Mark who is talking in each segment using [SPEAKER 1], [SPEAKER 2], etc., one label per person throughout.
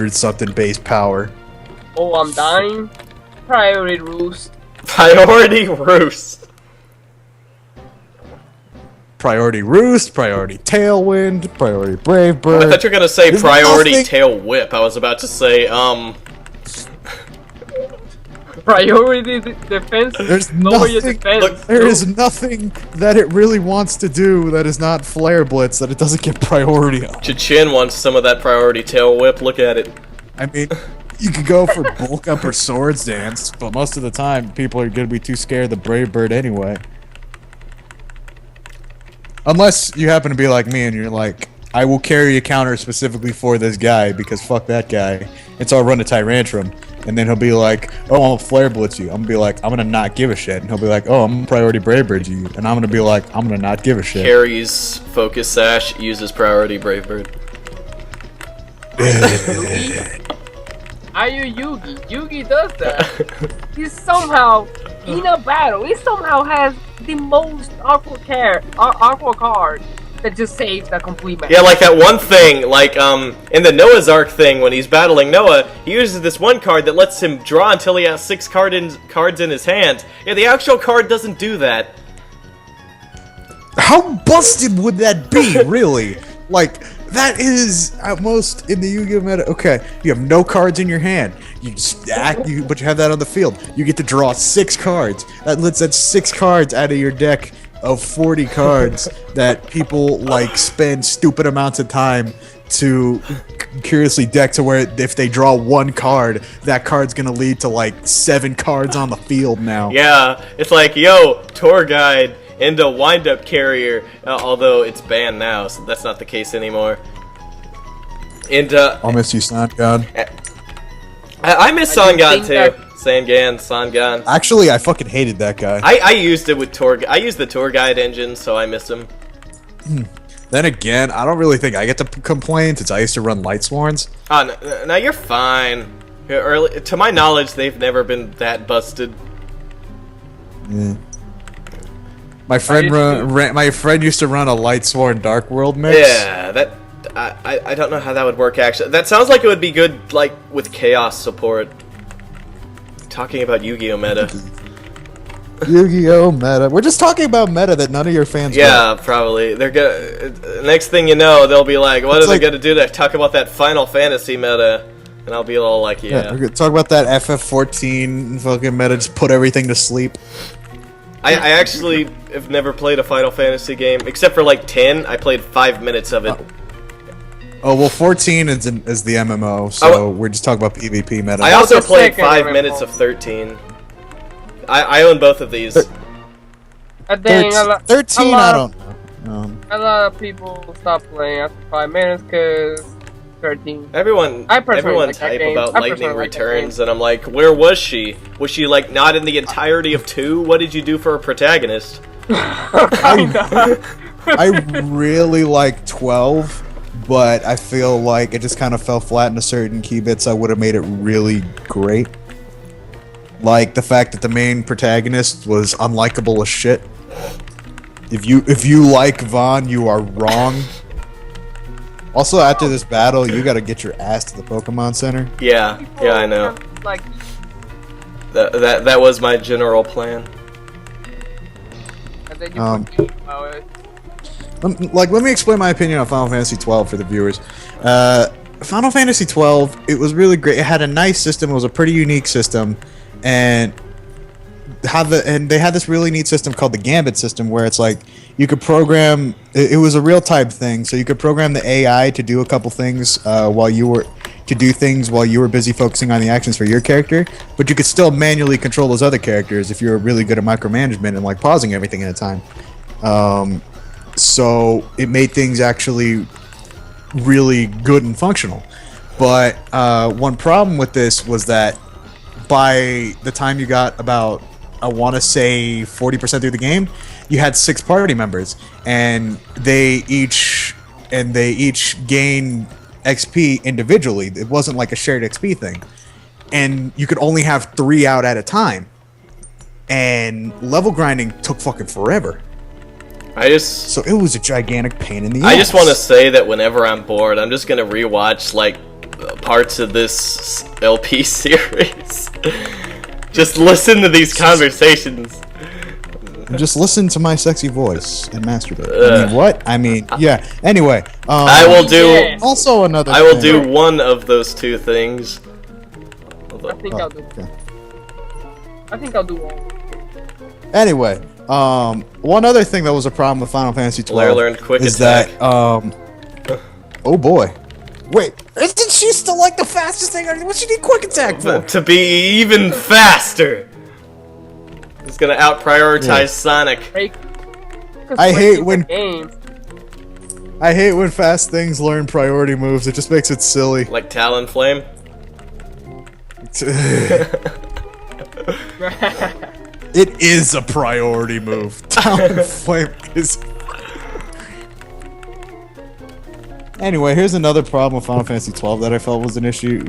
[SPEAKER 1] 900 something base power.
[SPEAKER 2] Oh, I'm dying. Priority roost.
[SPEAKER 3] Priority roost.
[SPEAKER 1] Priority roost, priority tailwind, priority brave bird.
[SPEAKER 3] I thought you were gonna say
[SPEAKER 1] There's
[SPEAKER 3] priority
[SPEAKER 1] nothing-
[SPEAKER 3] tail whip. I was about to say,
[SPEAKER 2] Priority defense.
[SPEAKER 1] There's
[SPEAKER 2] Lower your
[SPEAKER 1] nothing-
[SPEAKER 2] defense.
[SPEAKER 3] Look,
[SPEAKER 1] There is nothing that it really wants to do that is not flare blitz that it doesn't get priority on.
[SPEAKER 3] Cha-Chin wants some of that priority tail whip. Look at it.
[SPEAKER 1] I mean, you could go for bulk up or swords dance, but most of the time people are gonna be too scared of the brave bird anyway. Unless you happen to be like me and you're like, I will carry a counter specifically for this guy because fuck that guy. And so I'll run a Tyrantrum. And then he'll be like, oh, I'm gonna flare blitz you. I'm gonna be like, I'm gonna not give a shit. And he'll be like, oh, I'm gonna priority brave bird you. And I'm gonna be like, I'm gonna not give a shit.
[SPEAKER 3] Carries focus sash, uses priority brave bird.
[SPEAKER 2] Are you Yugi? Yugi does that. He somehow, in a battle, he somehow has the most awkward card that just saves the complete match.
[SPEAKER 3] Yeah, like that one thing, like, in the Noah's Ark thing, when he's battling Noah, he uses this one card that lets him draw until he has 6 cards in his hand. Yeah, the actual card doesn't do that.
[SPEAKER 1] How busted would that be, really? Like, that is, at most, in the Yu-Gi-Oh! Meta, okay, you have no cards in your hand. You stack, but you have that on the field. You get to draw 6 cards. That's 6 cards out of your deck of 40 cards that people, like, spend stupid amounts of time to curiously deck to where if they draw 1 card, that card's gonna lead to, like, 7 cards on the field now.
[SPEAKER 3] Yeah, it's like, yo, tour guide into wind-up carrier, although it's banned now, so that's not the case anymore. And,
[SPEAKER 1] I'll miss you, Sangan.
[SPEAKER 3] I miss
[SPEAKER 2] I didn't
[SPEAKER 3] Sangan
[SPEAKER 2] think
[SPEAKER 3] too.
[SPEAKER 2] that-
[SPEAKER 3] Sangan.
[SPEAKER 1] Actually, I fucking hated that guy.
[SPEAKER 3] I used it with I used the tour guide engine, so I miss him.
[SPEAKER 1] Then again, I don't really think I get to complain since I used to run Light Sworns.
[SPEAKER 3] Oh, no, you're fine. To my knowledge, they've never been that busted.
[SPEAKER 1] My friend used to run a Light Sworn Dark World mix.
[SPEAKER 3] Yeah, that I don't know how that would work actually. That sounds like it would be good, like with chaos support. Talking about Yu-Gi-Oh meta.
[SPEAKER 1] Yu-Gi-Oh meta. We're just talking about meta that none of your fans.
[SPEAKER 3] Yeah, probably. They're gonna. Next thing you know, they'll be like, "What are they gonna do to talk about that Final Fantasy meta?" And I'll be all like, "Yeah."
[SPEAKER 1] We're gonna talk about that FF14 fucking meta. Just put everything to sleep.
[SPEAKER 3] I actually have never played a Final Fantasy game except for like 10. I played 5 minutes of it.
[SPEAKER 1] Oh well, 14 is the MMO, so we're just talking about PvP meta.
[SPEAKER 3] I also
[SPEAKER 2] That's the
[SPEAKER 3] played
[SPEAKER 2] second
[SPEAKER 3] 5
[SPEAKER 2] MMO.
[SPEAKER 3] minutes of 13. I own both of these.
[SPEAKER 2] I think
[SPEAKER 1] 13, I don't know.
[SPEAKER 2] A lot of people stop playing after 5 minutes because 13.
[SPEAKER 3] Everyone's
[SPEAKER 2] I personally like that
[SPEAKER 3] hype
[SPEAKER 2] game.
[SPEAKER 3] about
[SPEAKER 2] I
[SPEAKER 3] Lightning
[SPEAKER 2] personally like that
[SPEAKER 3] Returns, and I'm like, where was she? Was she like not in the entirety of 2? What did you do for a protagonist?
[SPEAKER 1] I really like 12, but I feel like it just kind of fell flat in certain key bits. I would have made it really great. Like the fact that the main protagonist was unlikable as shit. If you like Vaughn, you are wrong. Also, after this battle, you gotta get your ass to the Pokemon Center.
[SPEAKER 3] Yeah, I know.
[SPEAKER 2] Like,
[SPEAKER 3] That was my general plan.
[SPEAKER 2] and then you forget about it.
[SPEAKER 1] Let me explain my opinion on Final Fantasy 12 for the viewers. Final Fantasy 12, it was really great. It had a nice system. It was a pretty unique system, and they had this really neat system called the Gambit system, where it's like you could program. It was a real time thing, so you could program the AI to do a couple things while you were busy focusing on the actions for your character, but you could still manually control those other characters if you were really good at micromanagement and like pausing everything at a time. So it made things actually really good and functional. But one problem with this was that by the time you got about, I want to say 40% through the game, you had 6 party members, and they each gain XP individually. It wasn't like a shared XP thing, and you could only have 3 out at a time, and level grinding took fucking forever. So it was a gigantic pain in the ass.
[SPEAKER 3] I just want to say that whenever I'm bored, I'm just gonna rewatch like parts of this LP series. Just listen to these conversations.
[SPEAKER 1] Just listen to my sexy voice and masturbate. I mean, what? I mean, yeah. Anyway,
[SPEAKER 3] I will do.
[SPEAKER 2] Yeah.
[SPEAKER 1] Also, another.
[SPEAKER 3] I will
[SPEAKER 1] thing.
[SPEAKER 3] do one of those two things.
[SPEAKER 2] I think I'll do.
[SPEAKER 1] Okay.
[SPEAKER 2] I think I'll do all.
[SPEAKER 1] Anyway, one other thing that was a problem with Final Fantasy XII
[SPEAKER 3] Blair learned quick
[SPEAKER 1] is
[SPEAKER 3] attack.
[SPEAKER 1] that, oh boy, wait, isn't she still like the fastest thing? What she need quick attack for?
[SPEAKER 3] To be even faster. It's gonna out-prioritize Sonic.
[SPEAKER 1] I hate when
[SPEAKER 2] games.
[SPEAKER 1] I hate when fast things learn priority moves. It just makes it silly.
[SPEAKER 3] Like Talonflame.
[SPEAKER 1] It is a priority move. Talonflame is. Anyway, here's another problem with Final Fantasy XII that I felt was an issue.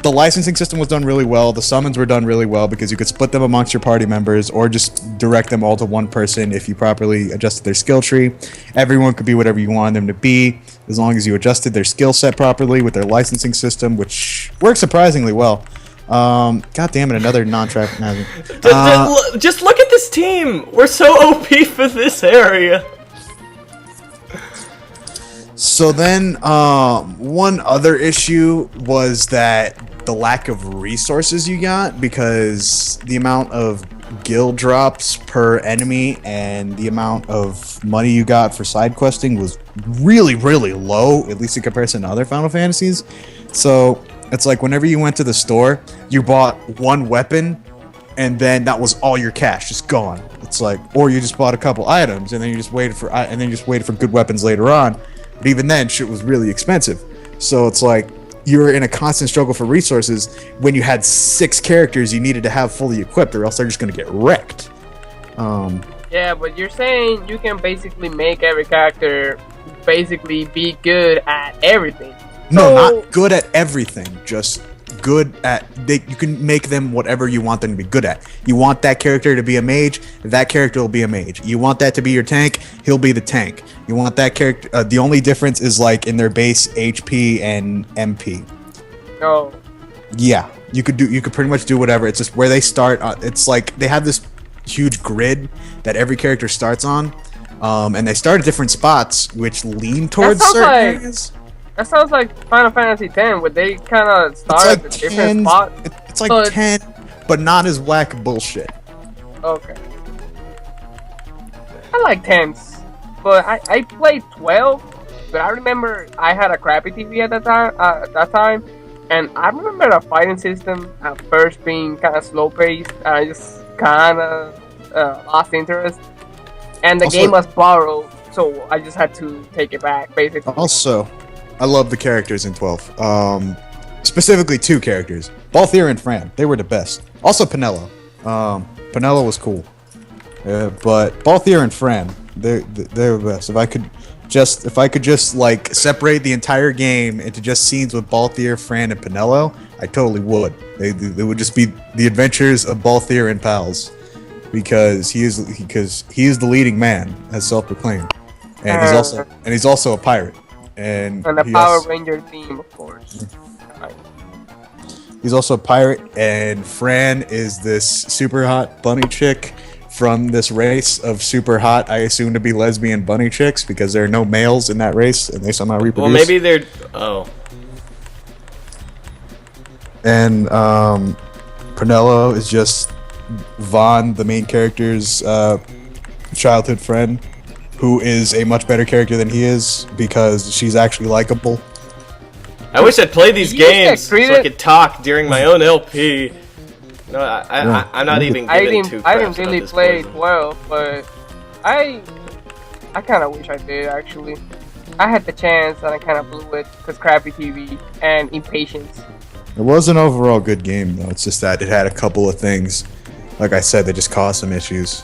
[SPEAKER 1] The licensing system was done really well. The summons were done really well because you could split them amongst your party members or just direct them all to one person if you properly adjusted their skill tree. Everyone could be whatever you wanted them to be as long as you adjusted their skill set properly with their licensing system, which works surprisingly well. God damn it, another non-trap.
[SPEAKER 3] Just look at this team. We're so OP for this area.
[SPEAKER 1] So then, one other issue was that the lack of resources you got, because the amount of guild drops per enemy and the amount of money you got for side questing was really, really low, at least in comparison to other Final Fantasies. So it's like whenever you went to the store, you bought one weapon, and then that was all your cash, just gone. It's like, or you just bought a couple items, and then you just waited for good weapons later on. But even then, shit was really expensive. So it's like you're in a constant struggle for resources. When you had 6 characters, you needed to have fully equipped, or else they're just gonna get wrecked.
[SPEAKER 2] Yeah, but you're saying you can basically make every character basically be good at everything.
[SPEAKER 1] No,
[SPEAKER 2] So-
[SPEAKER 1] not good at everything. Just good at. You can make them whatever you want them to be good at. You want that character to be a mage, that character will be a mage. You want that to be your tank, he'll be the tank. You want that character. The only difference is like in their base HP and MP.
[SPEAKER 2] No.
[SPEAKER 1] Yeah, you could pretty much do whatever. It's just where they start. It's like they have this huge grid that every character starts on, and they start at different spots, which lean towards
[SPEAKER 2] sounds
[SPEAKER 1] certain
[SPEAKER 2] like-
[SPEAKER 1] areas.
[SPEAKER 2] That sounds like Final Fantasy X, where they kind of start
[SPEAKER 1] It's
[SPEAKER 2] at
[SPEAKER 1] like
[SPEAKER 2] a different
[SPEAKER 1] 10.
[SPEAKER 2] spot.
[SPEAKER 1] It's like
[SPEAKER 2] but-
[SPEAKER 1] 10, but not as whack bullshit.
[SPEAKER 2] Okay. I like 10s, but I played 12. But I remember I had a crappy TV at that time, and I remember the fighting system at first being kind of slow paced. And I just kind of lost interest, and the
[SPEAKER 1] Also-
[SPEAKER 2] game was borrowed, so I just had to take it back, basically.
[SPEAKER 1] Also, I love the characters in 12. Specifically 2 characters, Balthier and Fran. They were the best. Also Pinello. Pinello was cool. But Balthier and Fran, they're the best. If I could just like separate the entire game into just scenes with Balthier, Fran, and Pinello, I totally would. They would just be the adventures of Balthier and pals, because he is the leading man, as self-proclaimed, and he's also a pirate, and
[SPEAKER 2] And the Power Ranger theme, of course.
[SPEAKER 1] he's also a pirate, and Fran is this super hot bunny chick from this race of super hot, I assume to be lesbian bunny chicks, because there are no males in that race, and they somehow reproduce.
[SPEAKER 3] Well, maybe they're. Oh.
[SPEAKER 1] And Pinello is just Vaughn, the main character's childhood friend, who is a much better character than he is because she's actually likable.
[SPEAKER 3] I wish I'd play these
[SPEAKER 2] You get
[SPEAKER 3] games so I
[SPEAKER 2] treated-
[SPEAKER 3] could talk during my own LP. No, I'm not even
[SPEAKER 2] I
[SPEAKER 3] giving two
[SPEAKER 2] didn't
[SPEAKER 3] craps about
[SPEAKER 2] really
[SPEAKER 3] this
[SPEAKER 2] play
[SPEAKER 3] poison.
[SPEAKER 2] 12, but I kind of wish I did, actually. I had the chance and I kind of blew it because crappy TV and impatience.
[SPEAKER 1] It was an overall good game, though. It's just that it had a couple of things, like I said, that just caused some issues.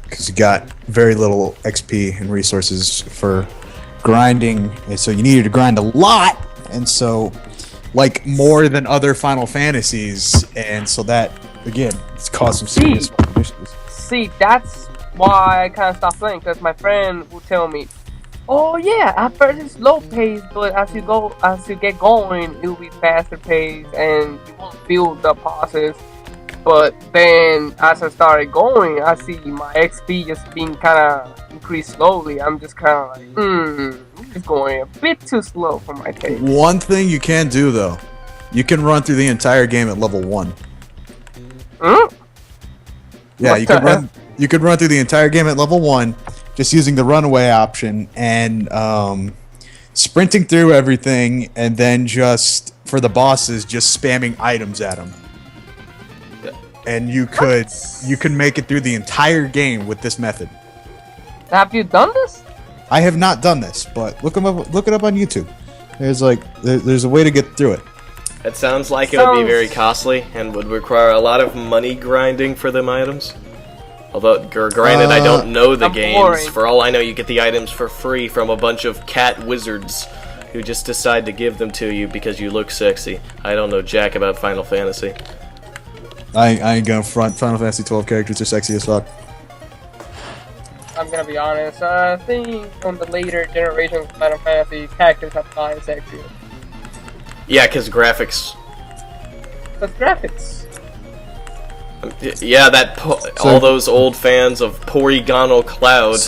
[SPEAKER 1] Because you got very little XP and resources for grinding, and so you needed to grind a lot, and so, like, more than other Final Fantasies, and so that, again, it's caused some serious issues.
[SPEAKER 2] See, that's why I kind of stopped playing, because my friend would tell me, Oh yeah, at first it's slow paced, but as you get going, it'll be faster paced, and you won't feel the process. But then, as I started going, I see my XP just being kind of increased slowly. I'm just kind of like, it's going a bit too slow for my taste.
[SPEAKER 1] One thing you can do though, you can run through the entire game at level 1. Yeah,
[SPEAKER 2] What
[SPEAKER 1] you
[SPEAKER 2] the
[SPEAKER 1] could run. You could run through the entire game at level 1, just using the runaway option and sprinting through everything, and then just for the bosses, just spamming items at them. And you could make it through the entire game with this method.
[SPEAKER 2] Have you done this?
[SPEAKER 1] I have not done this, but look it up on YouTube. There's a way to get through it.
[SPEAKER 3] It sounds like it would be very costly and would require a lot of money grinding for them items. Although, granted, I don't know the games.
[SPEAKER 2] Boring.
[SPEAKER 3] For all I know, you get the items for free from a bunch of cat wizards who just decide to give them to you because you look sexy. I don't know jack about Final Fantasy.
[SPEAKER 1] I ain't gonna front. Final Fantasy 12 characters are sexy as fuck.
[SPEAKER 2] I'm gonna be honest. I think on the later generations of Final Fantasy, characters are not sexy.
[SPEAKER 3] Yeah, because graphics.
[SPEAKER 2] But graphics.
[SPEAKER 3] Yeah, all those old fans of Porygonal Cloud